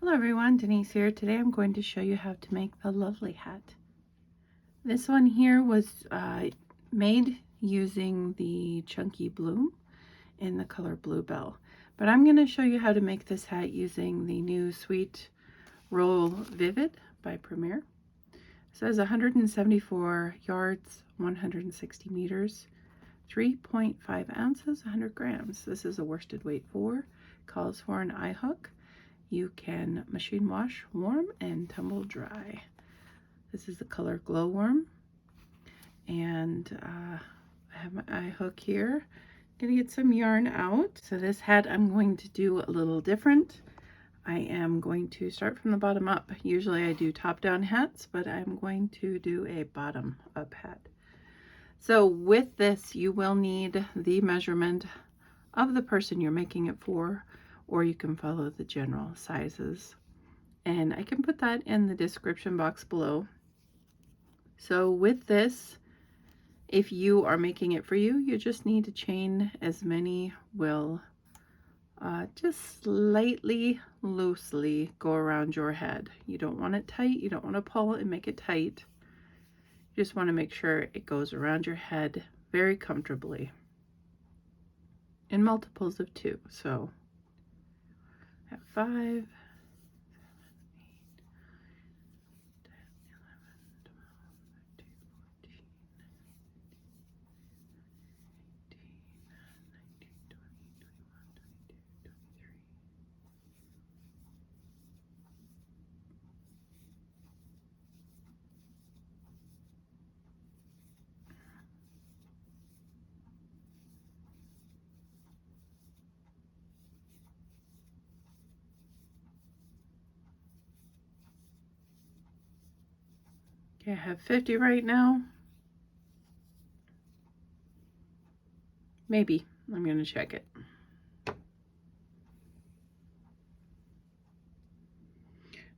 Hello everyone, Denise here. Today I'm going to show you how to make the lovely hat. This one here was made using the chunky bloom in the color Bluebell. But I'm going to show you how to make this hat using the new Sweet Roll Vivid by Preemie. It says 174 yards, 160 meters, 3.5 ounces, 100 grams. This is a worsted weight 4, calls for an eye hook. You can machine wash, warm, and tumble dry. This is the color Glowworm. And I have my eye hook here. I'm gonna get some yarn out. So this hat I'm going to do a little different. I am going to start from the bottom up. Usually I do top-down hats, but I'm going to do a bottom-up hat. So with this, you will need the measurement of the person you're making it for, or you can follow the general sizes. And I can put that in the description box below. So with this, if you are making it for you, you just need to chain as many will just slightly loosely go around your head. You don't want it tight, you don't want to pull and make it tight. You just want to make sure it goes around your head very comfortably in multiples of 2. So at 5, 7, 8, 10, 11, 12, 13, 18, 19, 20, 21, 22, 23. Okay, I have 50 right now. Maybe. I'm going to check it.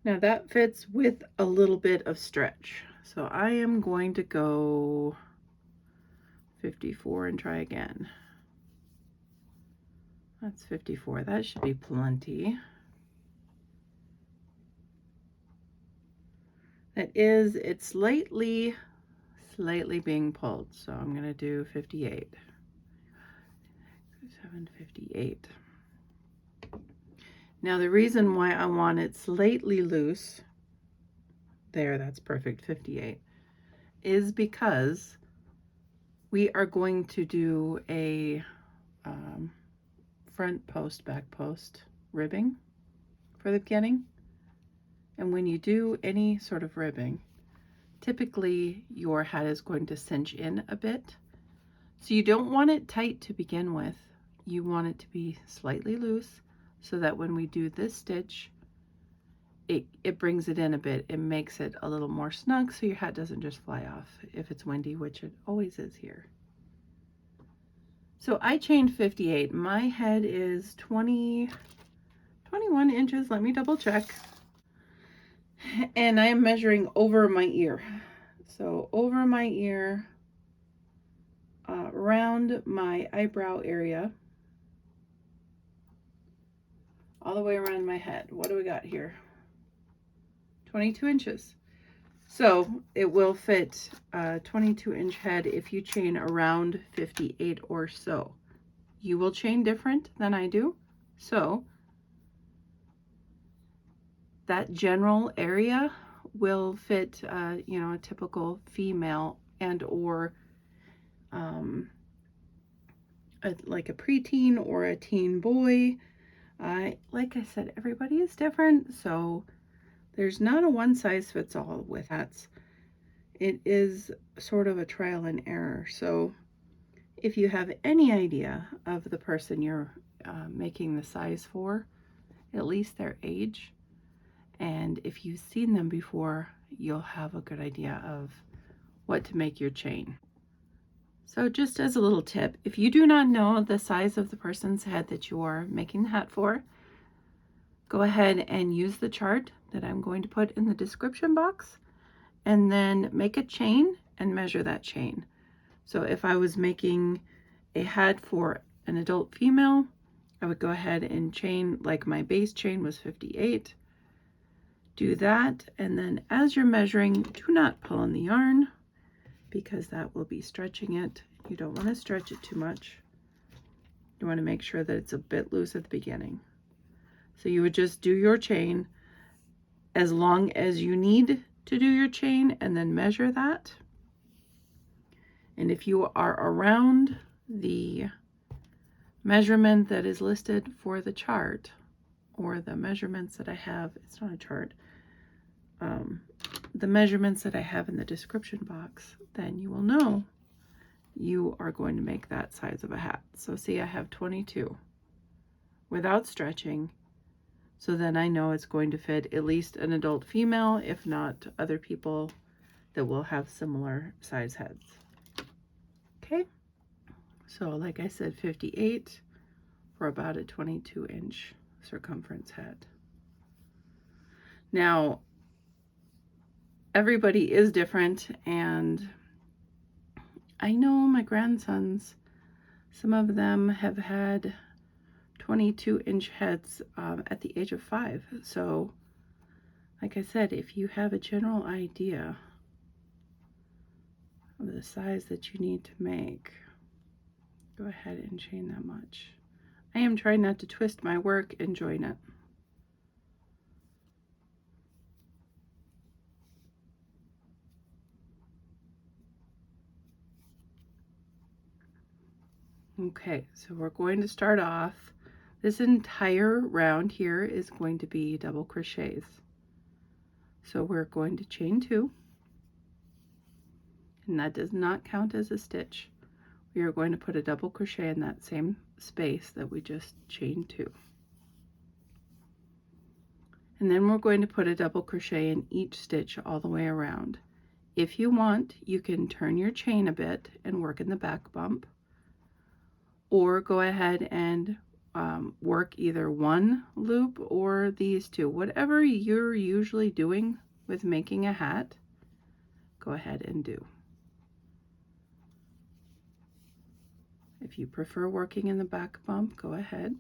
Now that fits with a little bit of stretch. So I am going to go 54 and try again. That's 54. That should be plenty. It's slightly being pulled. So I'm going to do 58. 58. Now the reason why I want it slightly loose, there, that's perfect, 58, is because we are going to do a front post, back post ribbing for the beginning. And when you do any sort of ribbing, typically your hat is going to cinch in a bit. So you don't want it tight to begin with. You want it to be slightly loose so that when we do this stitch, it brings it in a bit. It makes it a little more snug so your hat doesn't just fly off if it's windy, which it always is here. So I chained 58. My head is 21 inches. Let me double check. And I am measuring over my ear. So over my ear, around my eyebrow area, all the way around my head. What do we got here? 22 inches. So it will fit a 22-inch head if you chain around 58 or so. You will chain different than I do. So that general area will fit, you know, a typical female and or like a preteen or a teen boy. Like I said, everybody is different, so there's not a one size fits all with hats. It is sort of a trial and error. So if you have any idea of the person you're making the size for, at least their age, and if you've seen them before, you'll have a good idea of what to make your chain. So just as a little tip, if you do not know the size of the person's head that you are making the hat for, go ahead and use the chart that I'm going to put in the description box, and then make a chain and measure that chain. So if I was making a hat for an adult female, I would go ahead and chain, like my base chain was 58. Do that, and then as you're measuring, do not pull on the yarn because that will be stretching it. You don't want to stretch it too much. You want to make sure that it's a bit loose at the beginning. So you would just do your chain as long as you need to do your chain and then measure that. And if you are around the measurement that is listed for the chart, or the measurements that I have, it's not a chart, the measurements that I have in the description box, then you will know you are going to make that size of a hat. So see, I have 22 without stretching. So then I know it's going to fit at least an adult female, if not other people that will have similar size heads. Okay, so like I said, 58 for about a 22-inch circumference head. Now, everybody is different, and I know my grandsons, some of them have had 22-inch heads at the age of 5. So, like I said, if you have a general idea of the size that you need to make, go ahead and chain that much. I am trying not to twist my work and join it. Okay, so we're going to start off. This entire round here is going to be double crochets. So we're going to chain 2, and that does not count as a stitch. We are going to put a double crochet in that same space that we just chained 2. And then we're going to put a double crochet in each stitch all the way around. If you want, you can turn your chain a bit and work in the back bump, or go ahead and work either one loop or these two. Whatever you're usually doing with making a hat, go ahead and do. If you prefer working in the back bump, go ahead.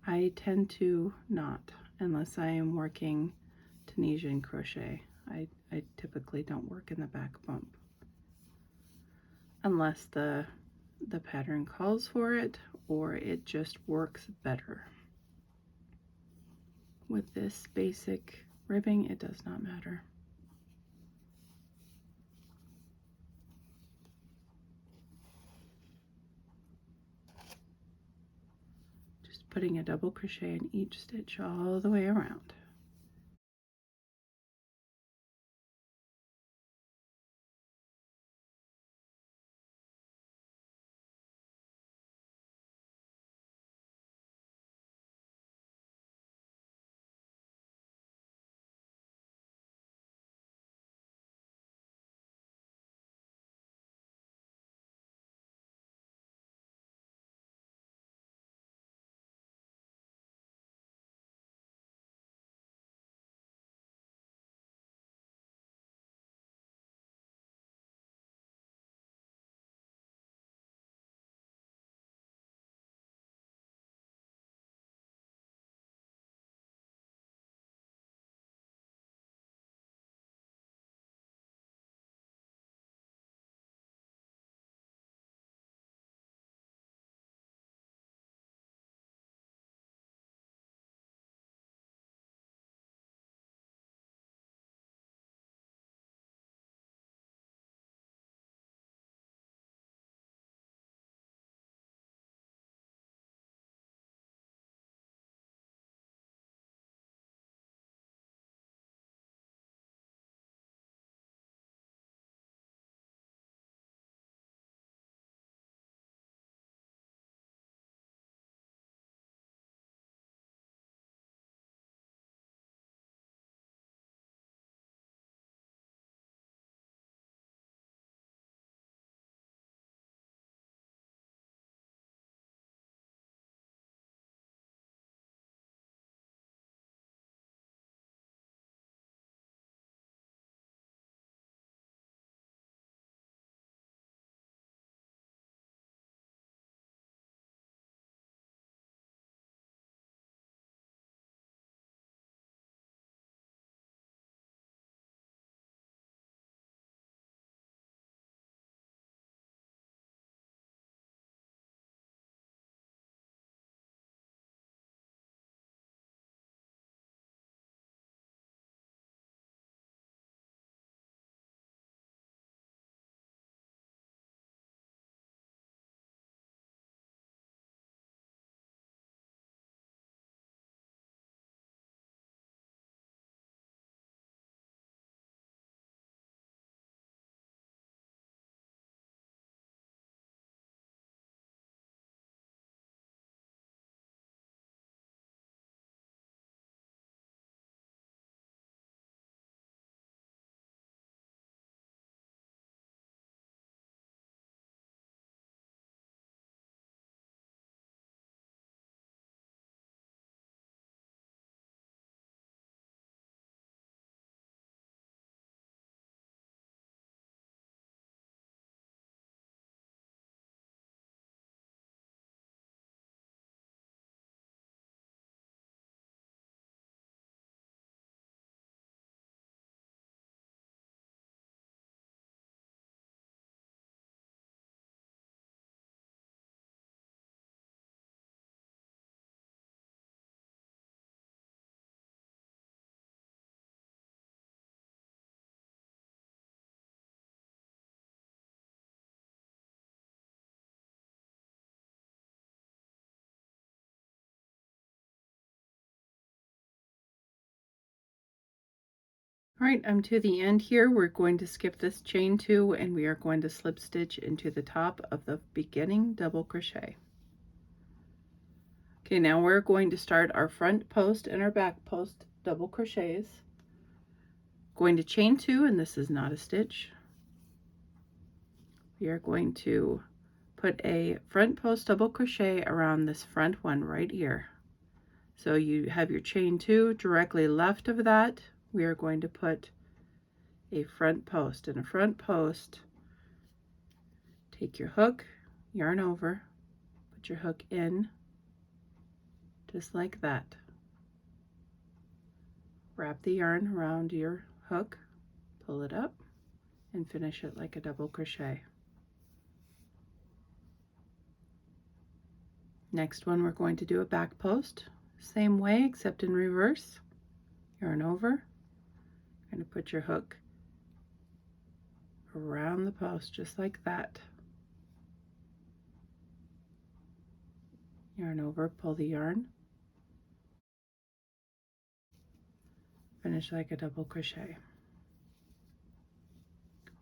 I tend to not, unless I am working Tunisian crochet. I typically don't work in the back bump unless the pattern calls for it, or it just works better. With this basic ribbing, it does not matter. Just putting a double crochet in each stitch all the way around. All right, I'm to the end here. We're going to skip this chain 2 and we are going to slip stitch into the top of the beginning double crochet. Okay, now we're going to start our front post and our back post double crochets. Going to chain 2, and this is not a stitch. We are going to put a front post double crochet around this front one right here. So you have your chain 2 directly left of that. We are going to put a front post. And a front post, take your hook, yarn over, put your hook in, just like that. Wrap the yarn around your hook, pull it up, and finish it like a double crochet. Next one, we're going to do a back post. Same way, except in reverse. Yarn over, going to put your hook around the post just like that. Yarn over, pull the yarn, finish like a double crochet.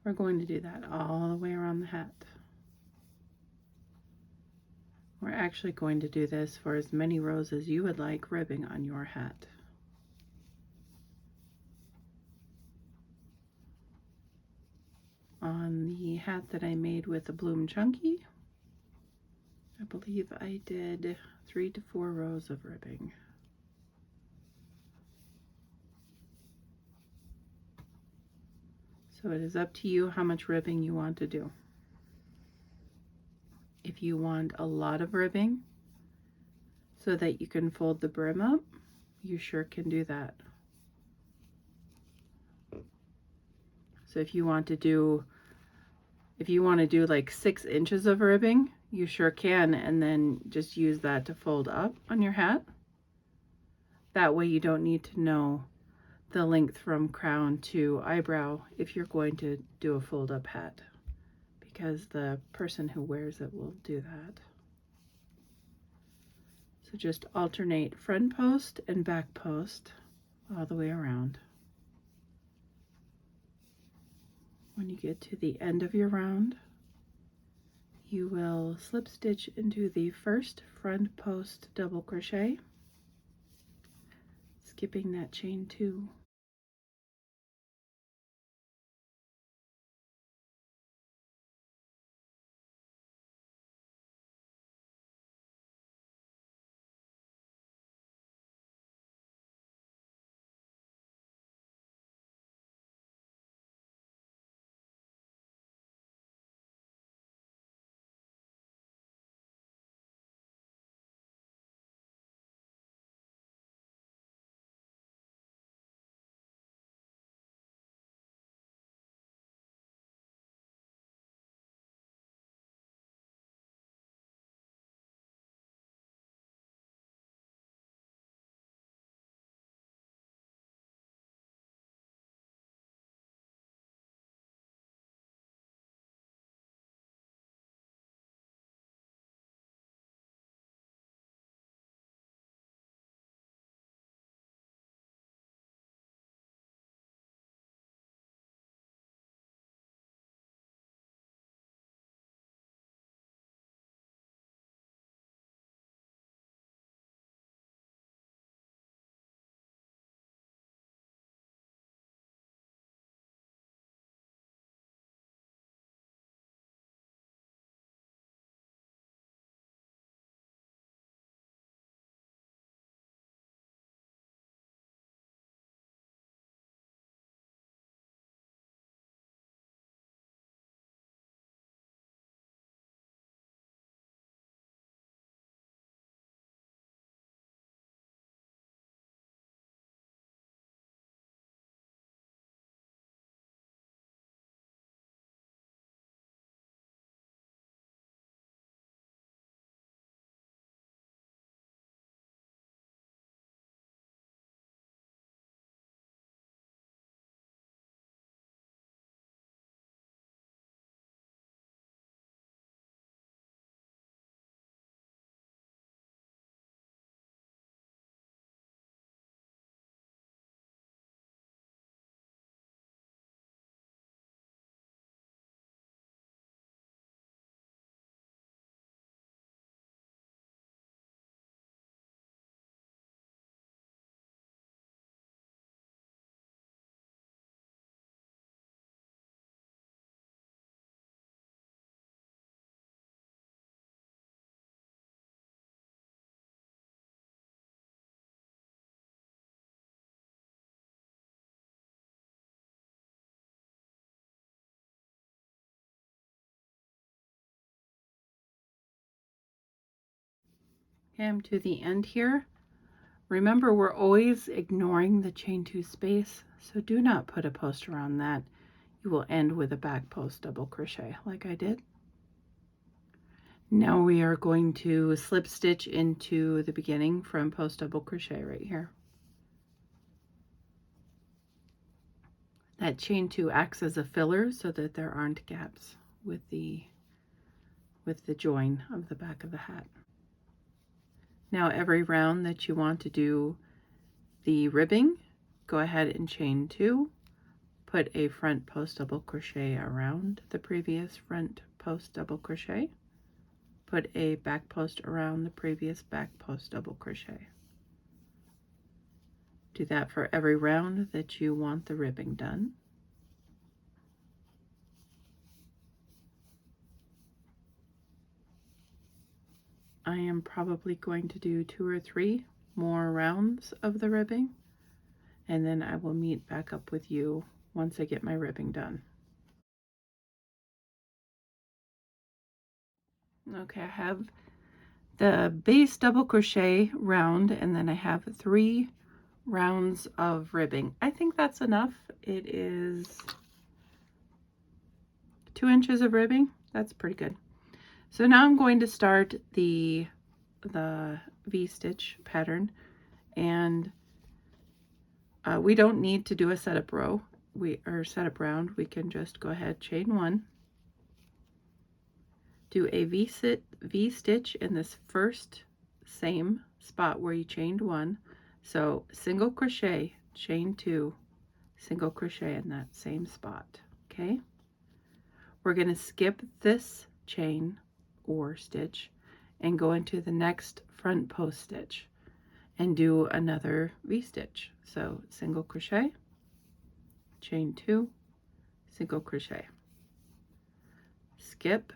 We're going to do that all the way around the hat. We're actually going to do this for as many rows as you would like ribbing on your hat. On the hat that I made with the Bloom Chunky, I believe I did 3 to 4 rows of ribbing. So it is up to you how much ribbing you want to do. If you want a lot of ribbing so that you can fold the brim up, you sure can do that. So if you want to do like 6 inches of ribbing, you sure can, and then just use that to fold up on your hat. That way you don't need to know the length from crown to eyebrow if you're going to do a fold up hat, because the person who wears it will do that. So just alternate front post and back post all the way around. When you get to the end of your round, you will slip stitch into the first front post double crochet, skipping that chain 2. Okay, I'm to the end here. Remember, we're always ignoring the chain 2 space, so do not put a post around that. You will end with a back post double crochet like I did. Now we are going to slip stitch into the beginning from post double crochet right here. That chain 2 acts as a filler so that there aren't gaps with the join of the back of the hat. Now every round that you want to do the ribbing, go ahead and chain 2, put a front post double crochet around the previous front post double crochet, put a back post around the previous back post double crochet. Do that for every round that you want the ribbing done. I am probably going to do 2 or 3 more rounds of the ribbing, and then I will meet back up with you once I get my ribbing done. Okay, I have the base double crochet round, and then I have 3 rounds of ribbing. I think that's enough. It is 2 inches of ribbing. That's pretty good. So now I'm going to start the V-stitch pattern, and we don't need to do a setup row or setup round. We can just go ahead, chain 1, do a V-stitch in this first same spot where you chained 1. So single crochet, chain 2, single crochet in that same spot. Okay, we're going to skip this chain or stitch and go into the next front post stitch and do another V-stitch. So single crochet, chain 2, single crochet, skip,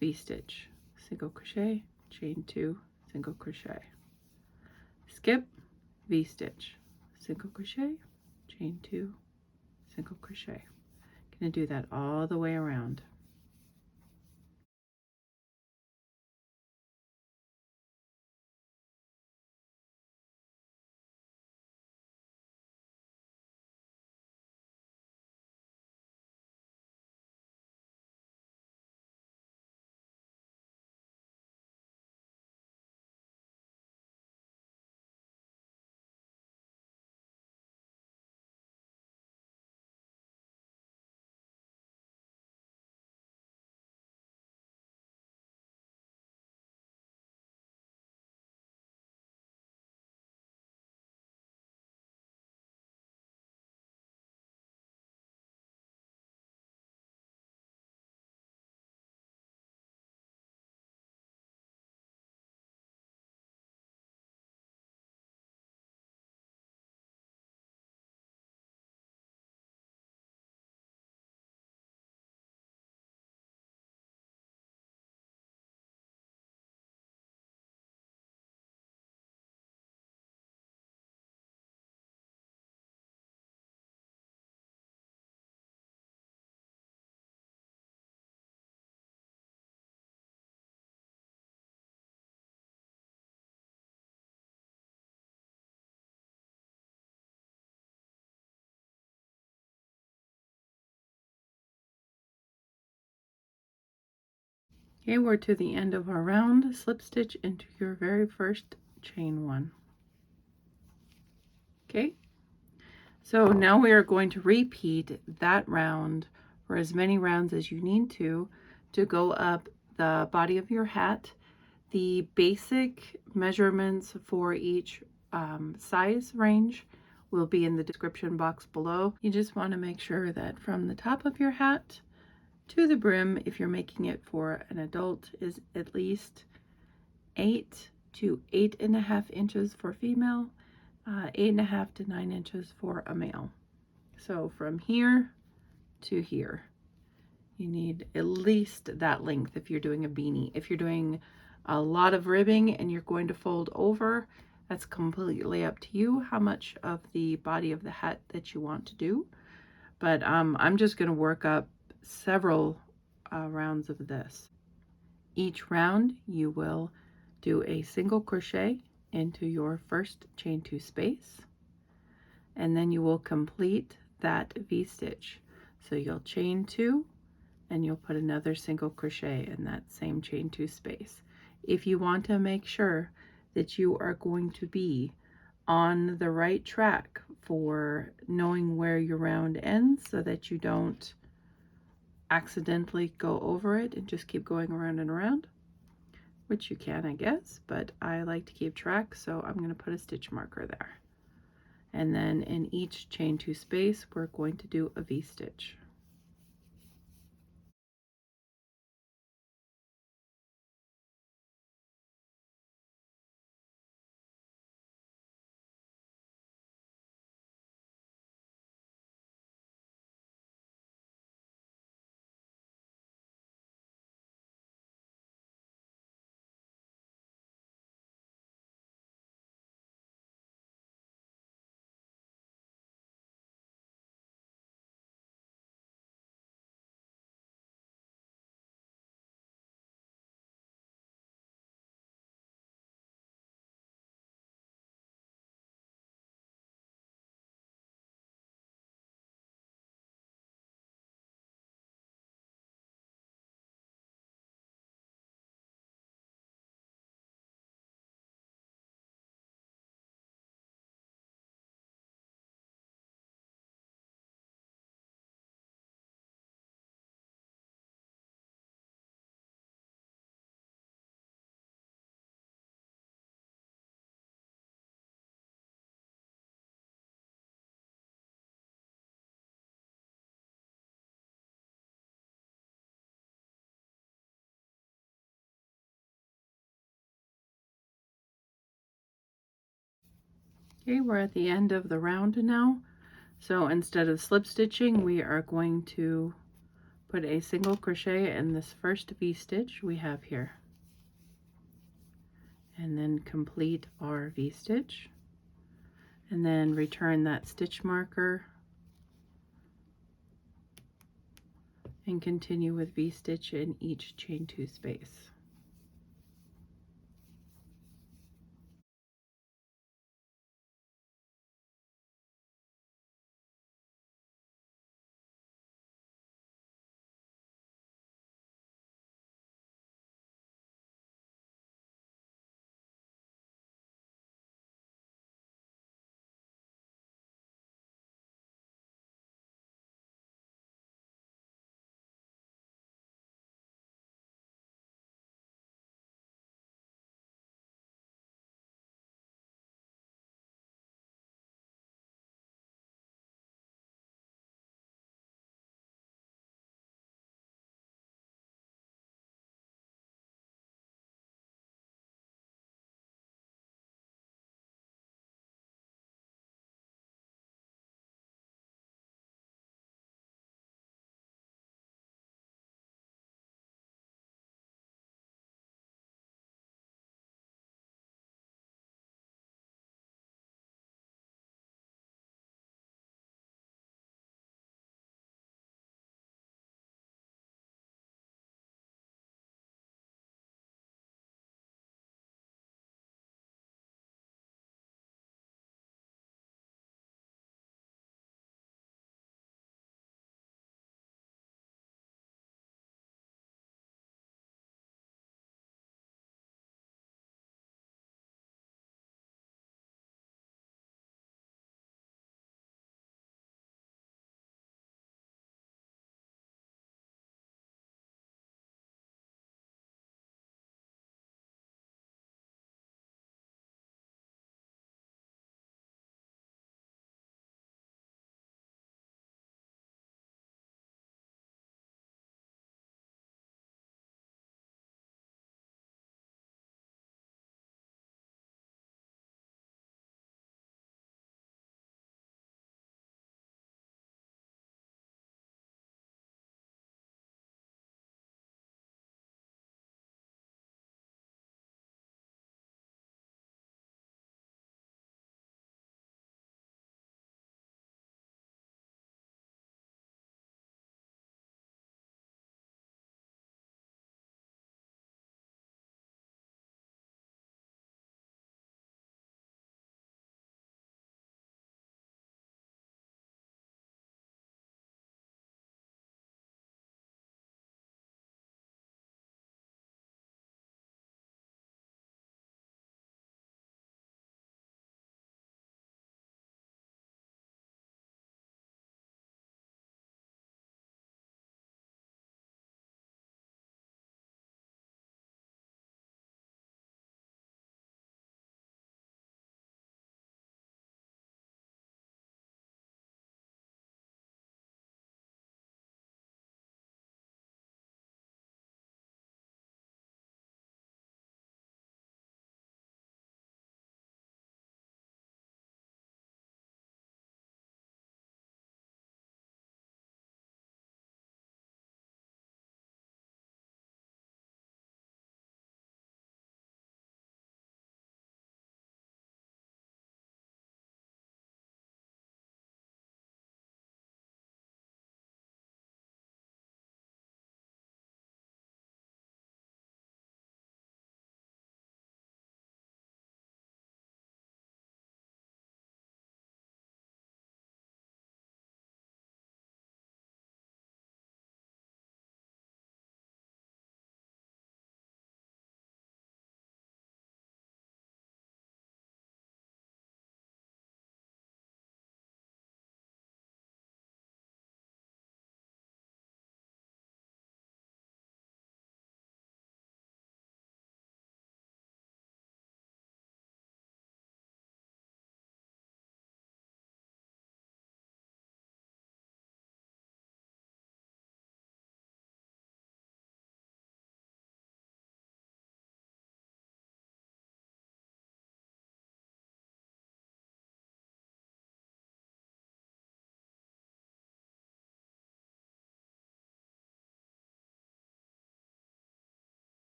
V-stitch, single crochet, chain 2, single crochet, skip, V-stitch, single crochet, chain 2, single crochet. Gonna do that all the way around. Okay, we're to the end of our round. Slip stitch into your very first chain 1. Okay, so now we are going to repeat that round for as many rounds as you need to go up the body of your hat. The basic measurements for each size range will be in the description box below. You just want to make sure that from the top of your hat to the brim, if you're making it for an adult, is at least 8 to 8.5 inches for female, 8.5 to 9 inches for a male. So from here to here, you need at least that length if you're doing a beanie. If you're doing a lot of ribbing and you're going to fold over, that's completely up to you how much of the body of the hat that you want to do. But I'm just going to work up several rounds of this. Each round you will do a single crochet into your first chain 2 space, and then you will complete that V-stitch. So you'll chain 2 and you'll put another single crochet in that same chain 2 space. If you want to make sure that you are going to be on the right track for knowing where your round ends so that you don't accidentally go over it and just keep going around and around, which you can, I guess, but I like to keep track, so I'm going to put a stitch marker there. And then in each chain 2 space, we're going to do a V-stitch. Okay, we're at the end of the round now. So instead of slip stitching, we are going to put a single crochet in this first V-stitch we have here, and then complete our V-stitch, and then return that stitch marker and continue with V-stitch in each chain 2 space.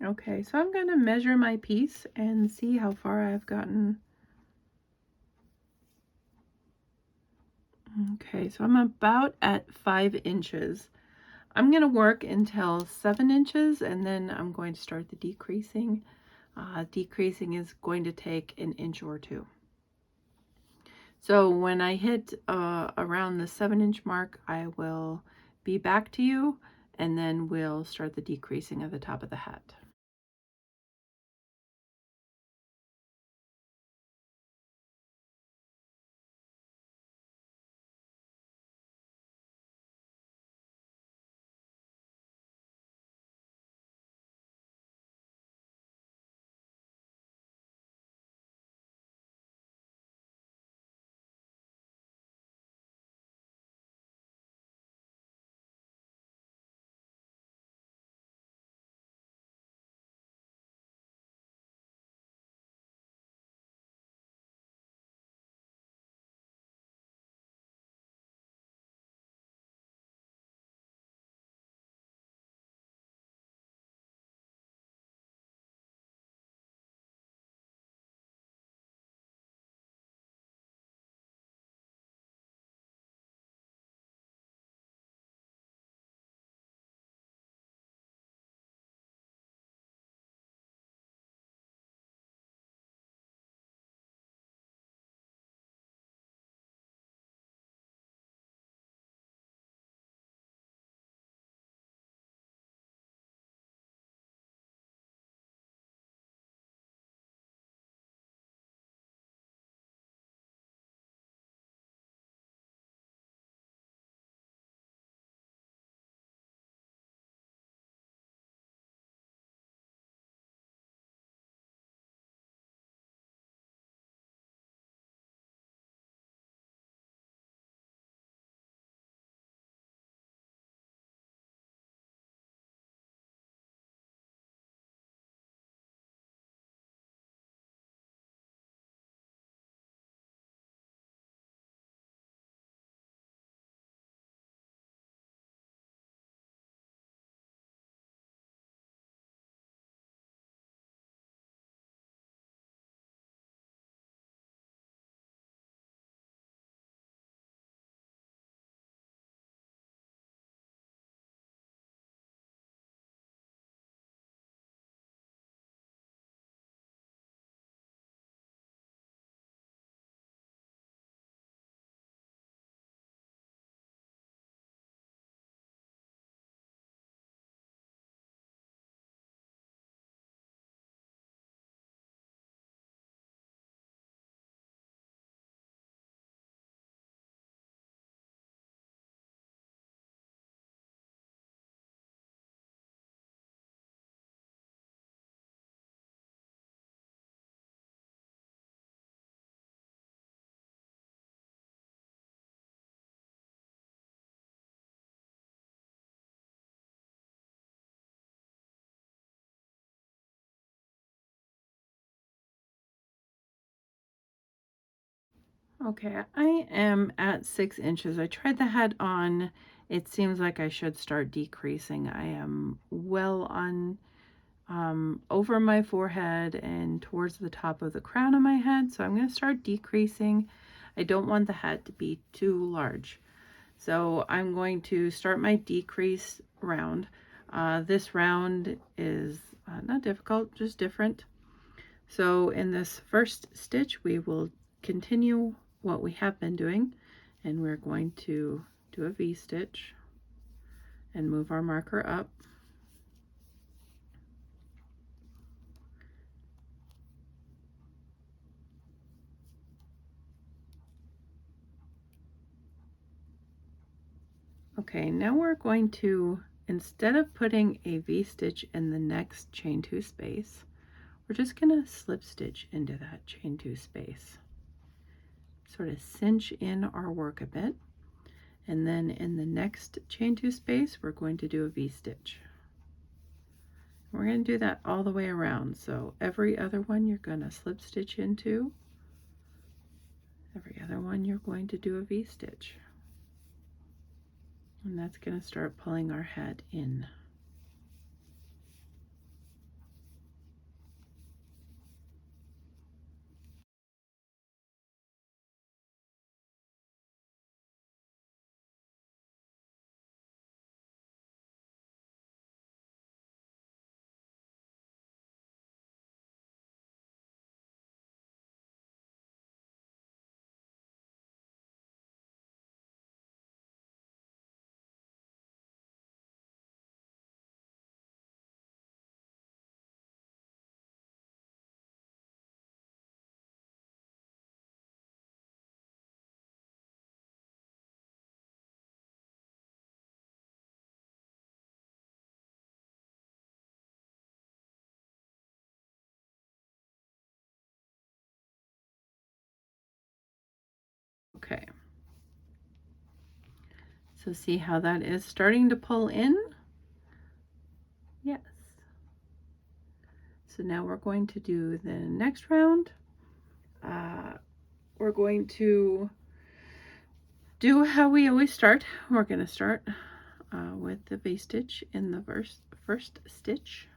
Okay, so I'm going to measure my piece and see how far I've gotten. Okay, so I'm about at 5 inches. I'm going to work until 7 inches and then I'm going to start the decreasing. Decreasing is going to take an inch or two. So when I hit around the 7-inch mark, I will be back to you and then we'll start the decreasing of the top of the hat. Okay, I am at 6 inches. I tried the hat on. It seems like I should start decreasing. I am well on over my forehead and towards the top of the crown of my head. So I'm going to start decreasing. I don't want the hat to be too large. So I'm going to start my decrease round. This round is not difficult, just different. So in this first stitch, we will continue what we have been doing, and we're going to do a V-stitch and move our marker up. Okay, now we're going to, instead of putting a V-stitch in the next chain 2 space, we're just going to slip stitch into that chain 2 space. Sort of cinch in our work a bit, and then in the next chain 2 space, we're going to do a V-stitch. We're going to do that all the way around. So every other one you're going to slip stitch into. Every other one you're going to do a V-stitch. And that's going to start pulling our head in. So see how that is starting to pull in? Yes. So now we're going to do the next round. We're going to do how we always start. We're going to start with the V-stitch in the first stitch.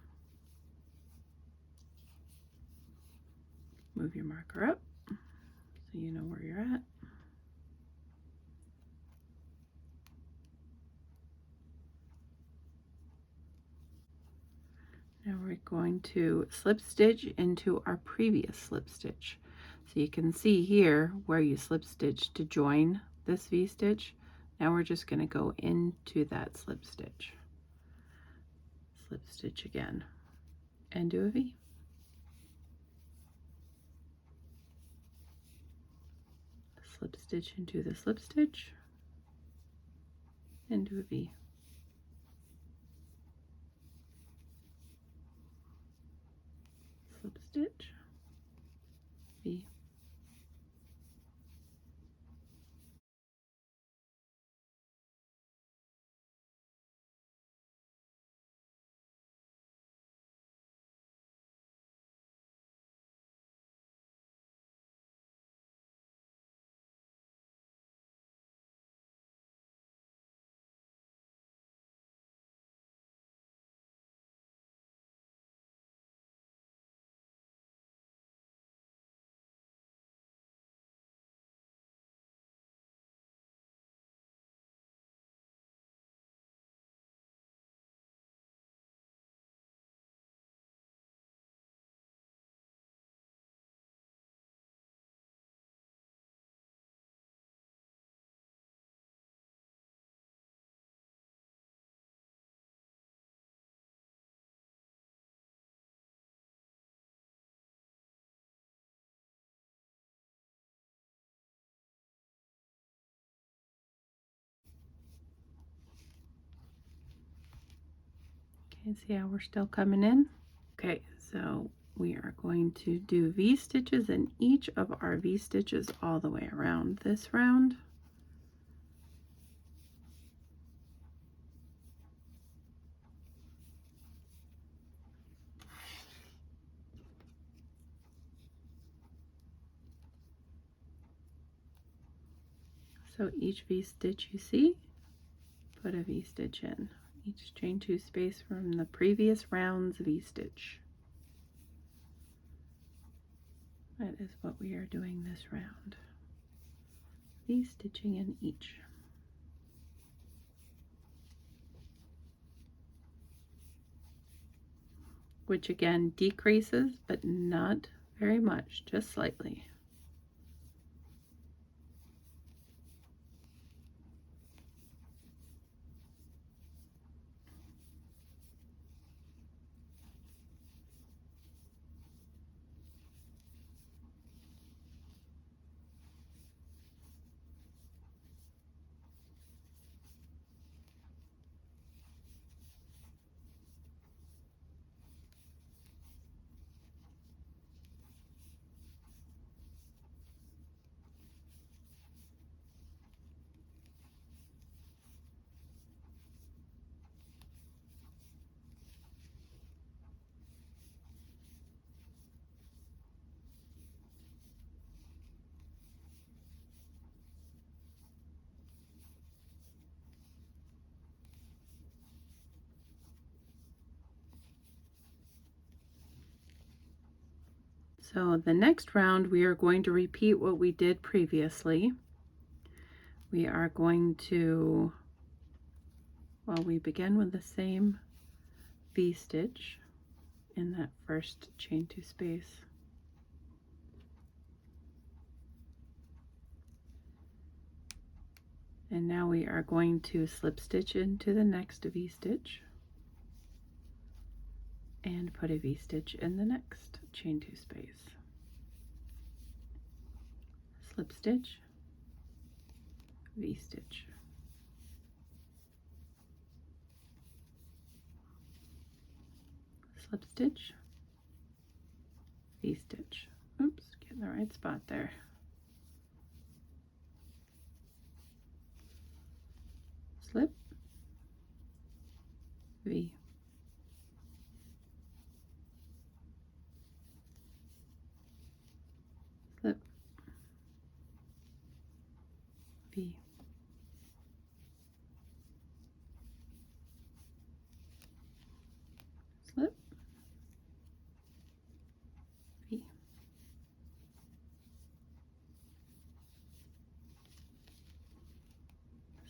Move your marker up so you know where you're at. Now we're going to slip stitch into our previous slip stitch. So you can see here where you slip stitch to join this V-stitch. Now we're just going to go into that slip stitch. Slip stitch again and do a V. Slip stitch into the slip stitch and do a V. Slip stitch, V. Okay, see how we're still coming in? Okay, so we are going to do V-stitches in each of our V-stitches all the way around this round. So each V-stitch you see, put a V-stitch in. Each chain 2 space from the previous round's V-stitch. That is what we are doing this round. V-stitching in each. Which again decreases, but not very much, just slightly. So the next round we are going to repeat what we did previously. We are going to, well, we begin with the same V-stitch in that first chain 2 space. And now we are going to slip stitch into the next V-stitch and put a V-stitch in the next chain 2 space. Slip stitch, V-stitch. Slip stitch, V-stitch. Oops, get in the right spot there. V, slip, V, slip, V,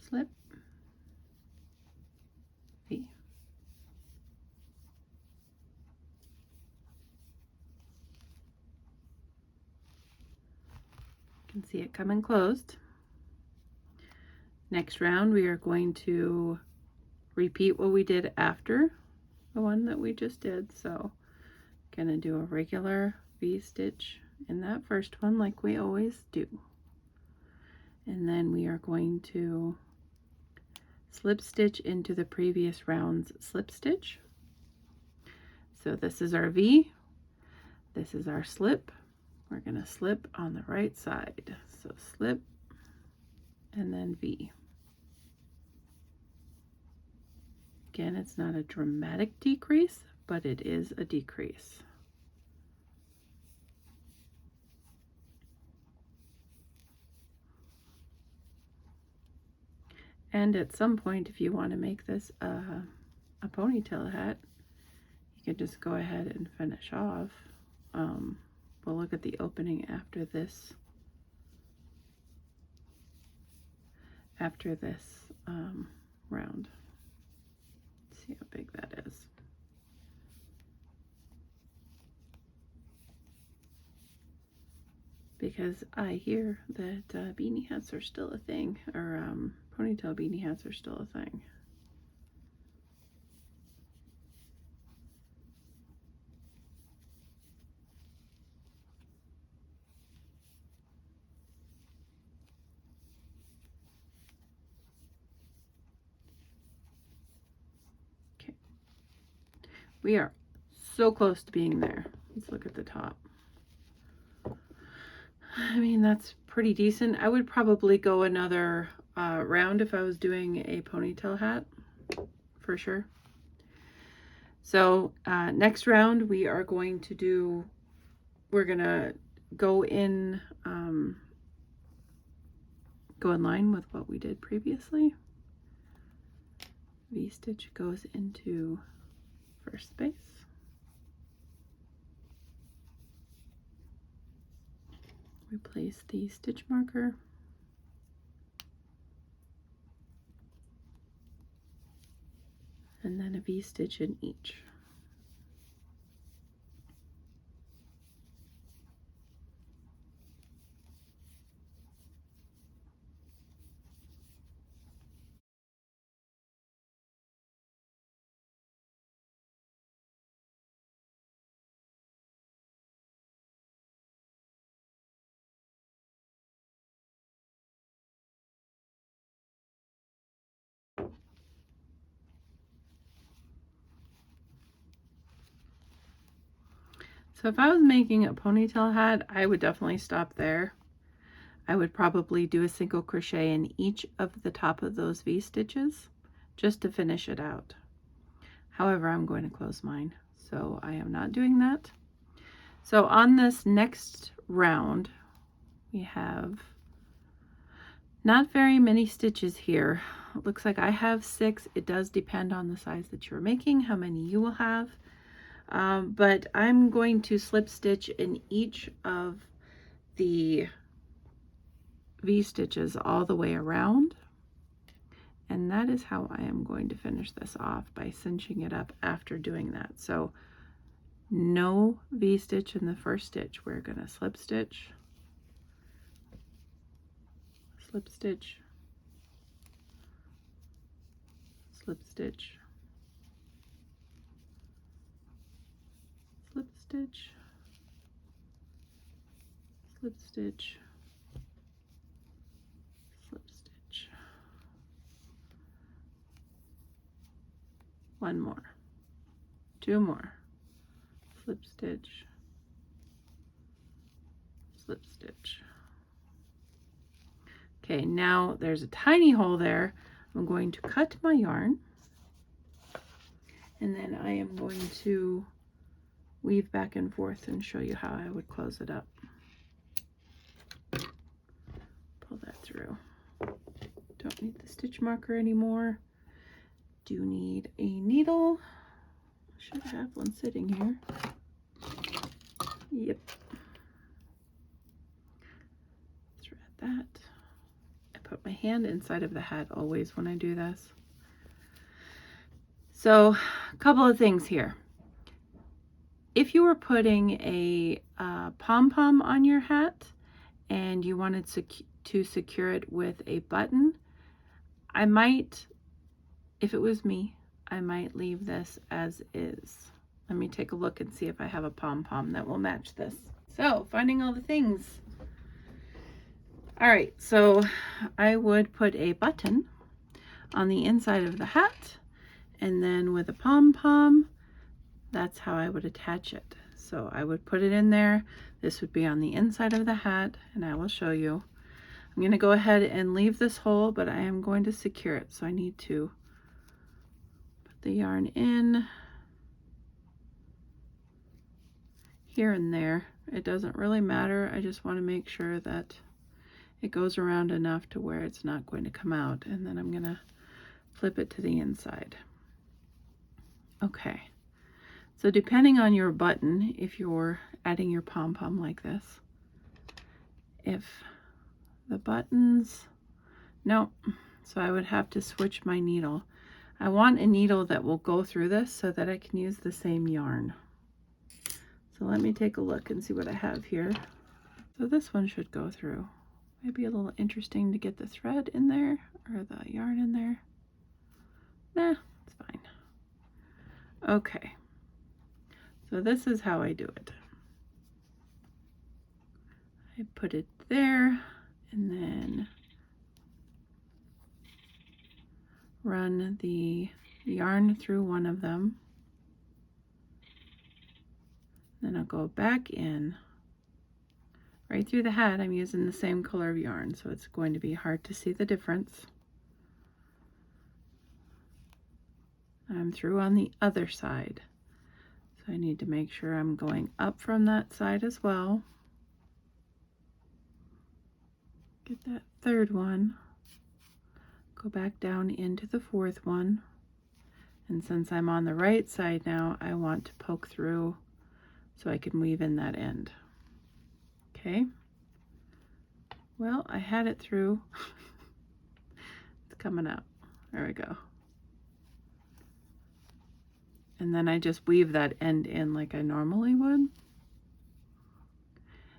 slip, V, you can see it coming closed. Next round we are going to repeat what we did after the one that we just did. So gonna do a regular V-stitch in that first one like we always do, and then we are going to slip stitch into the previous round's slip stitch. So this is our V, this is our slip. We're gonna slip on the right side, so slip and then V. Again, it's not a dramatic decrease, but it is a decrease. And at some point, if you want to make this a ponytail hat, you can just go ahead and finish off. We'll look at the opening after this. Round. See how big that is. Because I hear that beanie hats are still a thing, or ponytail beanie hats are still a thing. Okay, we are so close to being there. Let's look at the top. I mean, that's pretty decent. I would probably go another round if I was doing a ponytail hat, for sure. So next round we are going to do, we're gonna go in line with what we did previously. V-stitch goes into first space. We place the stitch marker. And then a V-stitch in each. So if I was making a ponytail hat, I would definitely stop there. I would probably do a single crochet in each of the top of those V-stitches just to finish it out. However, I'm going to close mine, so I am not doing that. So on this next round, we have not very many stitches here. It looks like I have 6. It does depend on the size that you're making, how many you will have. But I'm going to slip stitch in each of the V-stitches all the way around. And that is how I am going to finish this off, by cinching it up after doing that. So no V-stitch in the first stitch. We're going to slip stitch, slip stitch, slip stitch, slip stitch, slip stitch, slip stitch. One more, 2 more, slip stitch, slip stitch. Okay, now there's a tiny hole there. I'm going to cut my yarn, And then I am going to weave back and forth and show you how I would close it up. Pull that through. Don't need the stitch marker anymore. Do need a needle. Should have one sitting here. Yep. Thread that. I put my hand inside of the hat always when I do this. So, a couple of things here. If you were putting a pom-pom on your hat and you wanted to secure it with a button, I might, if it was me, I might leave this as is. Let me take a look and see if I have a pom-pom that will match this. So, finding all the things. All right, so I would put a button on the inside of the hat, and then with a pom-pom, that's how I would attach it. So I would put it in there. This would be on the inside of the hat, and I will show you. I'm going to go ahead and leave this hole, but I am going to secure it. So I need to put the yarn in here and there. It doesn't really matter. I just want to make sure that it goes around enough to where it's not going to come out. And then I'm going to flip it to the inside. Okay. So depending on your button, if you're adding your pom-pom like this, if the buttons, no, so I would have to switch my needle. I want a needle that will go through this so that I can use the same yarn. So let me take a look and see what I have here. So this one should go through. Maybe a little interesting to get the thread in there or the yarn in there. Nah, it's fine. Okay. So this is how I do it. I put it there and then run the yarn through one of them. Then I'll go back in. Right through the hat, I'm using the same color of yarn, so it's going to be hard to see the difference. I'm through on the other side. So I need to make sure I'm going up from that side as well. Get that third one. Go back down into the fourth one. And since I'm on the right side now, I want to poke through so I can weave in that end. Okay. Well, I had it through. It's coming out. There we go. And then I just weave that end in like I normally would.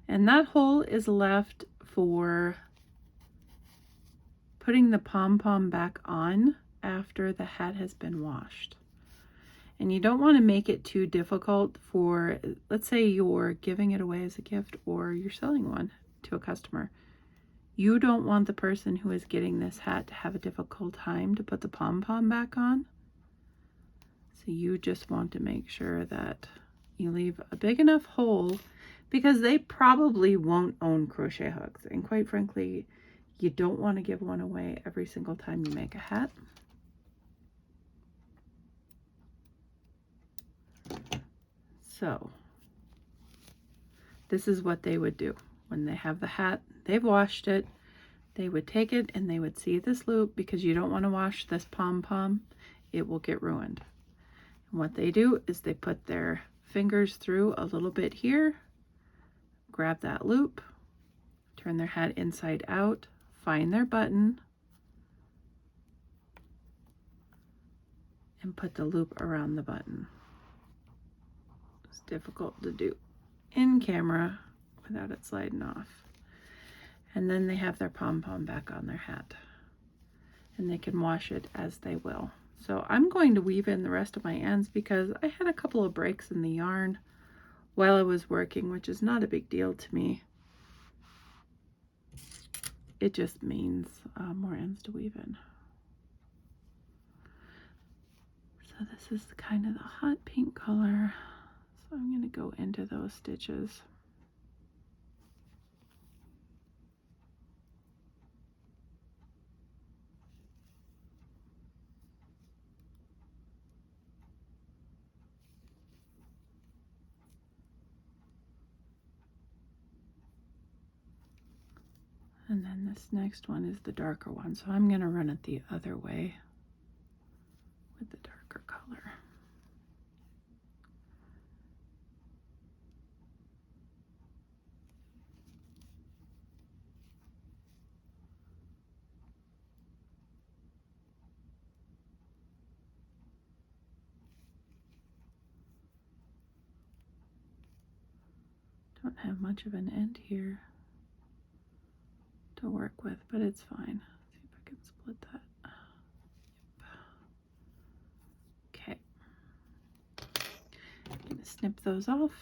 And that hole is left for putting the pom-pom back on after the hat has been washed. And you don't want to make it too difficult for, let's say you're giving it away as a gift or you're selling one to a customer. You don't want the person who is getting this hat to have a difficult time to put the pom-pom back on. So you just want to make sure that you leave a big enough hole, because they probably won't own crochet hooks. And quite frankly, you don't want to give one away every single time you make a hat. So this is what they would do when they have the hat. They've washed it. They would take it and they would see this loop, because you don't want to wash this pom-pom. It will get ruined. And what they do is they put their fingers through a little bit here, grab that loop, turn their hat inside out, find their button, and put the loop around the button. It's difficult to do in camera without it sliding off. And then they have their pom-pom back on their hat, and they can wash it as they will. So I'm going to weave in the rest of my ends because I had a couple of breaks in the yarn while I was working, which is not a big deal to me. It just means more ends to weave in. So this is kind of the hot pink color. So I'm going to go into those stitches. And then this next one is the darker one, so I'm going to run it the other way with the darker color. Don't have much of an end here to work with, but it's fine. Let's see if I can split that. Yep. Okay. I'm going to snip those off.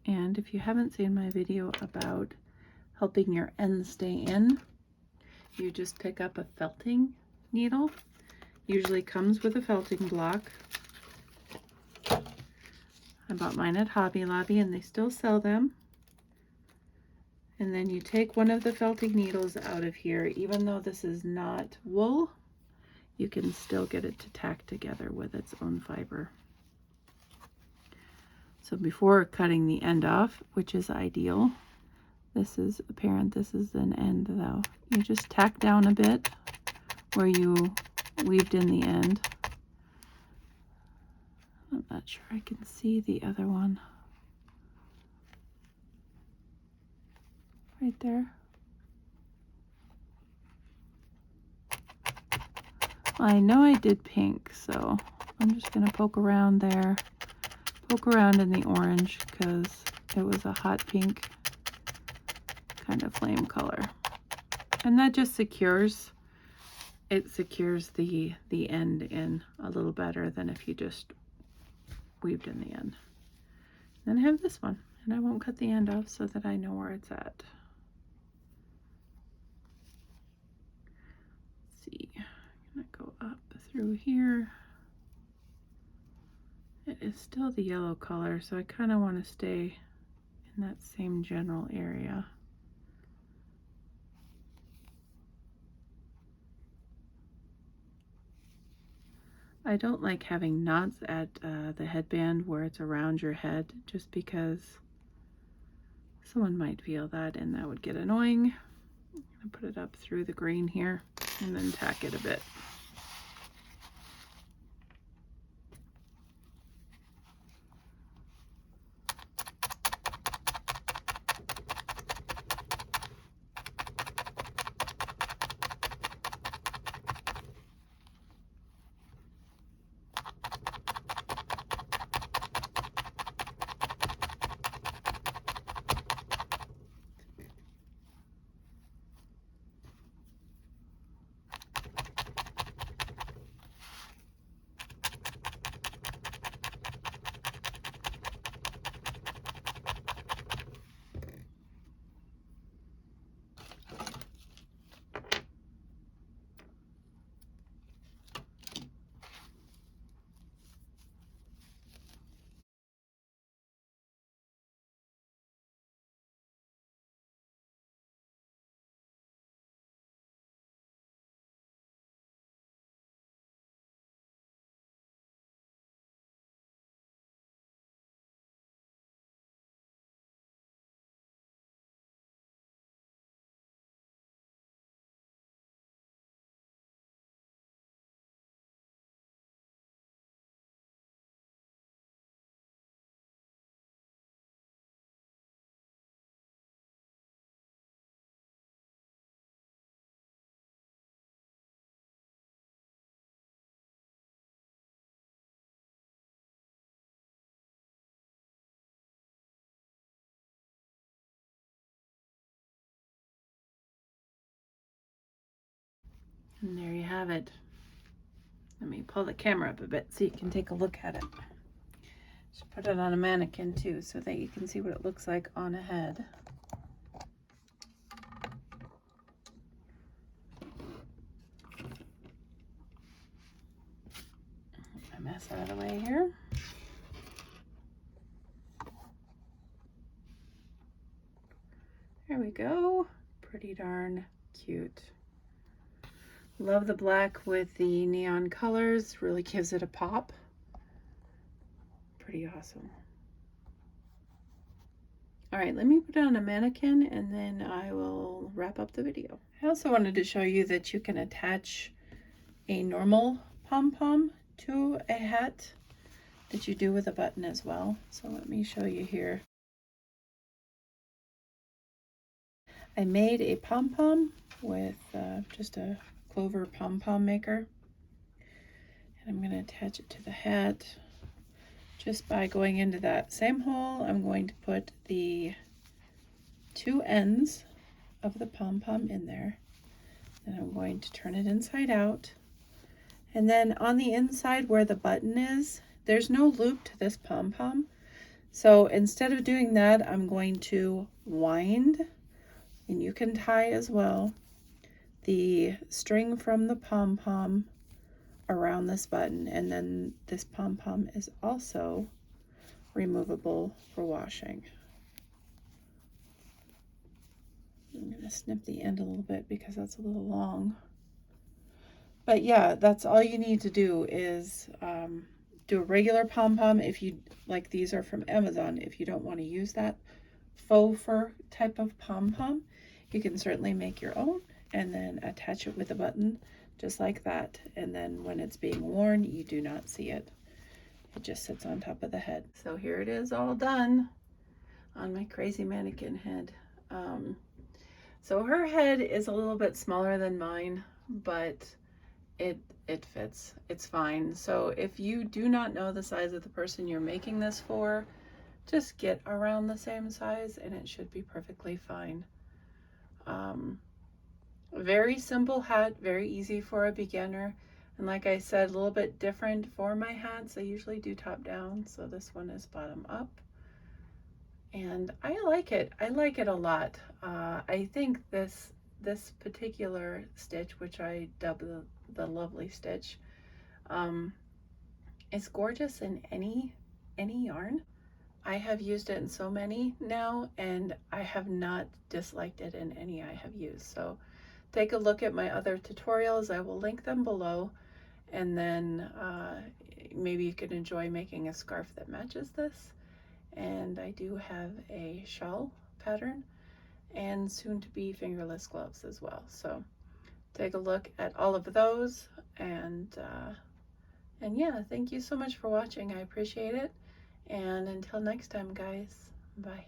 And if you haven't seen my video about helping your ends stay in, you just pick up a felting needle. Usually comes with a felting block. I bought mine at Hobby Lobby and they still sell them. And then you take one of the felting needles out of here. Even though this is not wool, you can still get it to tack together with its own fiber. So before cutting the end off, which is ideal, this is apparent, this is an end though. You just tack down a bit where you weaved in the end. I'm not sure I can see the other one. Right there. Well, I know I did pink, so I'm just going to poke around there. Poke around in the orange because it was a hot pink kind of flame color. And that just secures, it secures the end in a little better than if you just weaved in the end. Then I have this one, and I won't cut the end off so that I know where it's at. Let's see, I'm gonna go up through here. It is still the yellow color, so I kind of want to stay in that same general area. I don't like having knots at the headband where it's around your head, just because someone might feel that and that would get annoying. I'm going to put it up through the green here and then tack it a bit. And there you have it. Let me pull the camera up a bit so you can take a look at it. Should put it on a mannequin too so that you can see what it looks like on a head. Get my mess out of the way here. There we go. Pretty darn cute. Love the black with the neon colors, really gives it a pop. Pretty awesome. All right, let me put it on a mannequin and then I will wrap up the video. I also wanted to show you that you can attach a normal pom-pom to a hat that you do with a button as well. So let me show you here. I made a pom-pom with just a clover pom-pom maker. And I'm going to attach it to the hat. Just by going into that same hole, I'm going to put the two ends of the pom-pom in there. And I'm going to turn it inside out. And then on the inside where the button is, there's no loop to this pom-pom. So instead of doing that, I'm going to wind, and you can tie as well, the string from the pom-pom around this button. And then this pom-pom is also removable for washing. I'm going to snip the end a little bit because that's a little long. But yeah, that's all you need to do is do a regular pom-pom. If you like, these are from Amazon. If you don't want to use that faux fur type of pom-pom, you can certainly make your own and then attach it with a button just like that. And then when it's being worn, you do not see it. It just sits on top of the head. So here it is all done on my crazy mannequin head. So her head is a little bit smaller than mine, but it fits. It's fine. So if you do not know the size of the person you're making this for, just get around the same size and it should be perfectly fine. Very simple hat, very easy for a beginner. And like I said, a little bit different for my hats. I usually do top down, so this one is bottom up. And I like it. I like it a lot. I think this particular stitch, which I dub the lovely stitch, is gorgeous in any yarn. I have used it in so many now, and I have not disliked it in any I have used. So take a look at my other tutorials. I will link them below, and then maybe you could enjoy making a scarf that matches this. And I do have a shawl pattern and soon to be fingerless gloves as well. So take a look at all of those, and yeah, thank you so much for watching. I appreciate it. And until next time, guys, bye.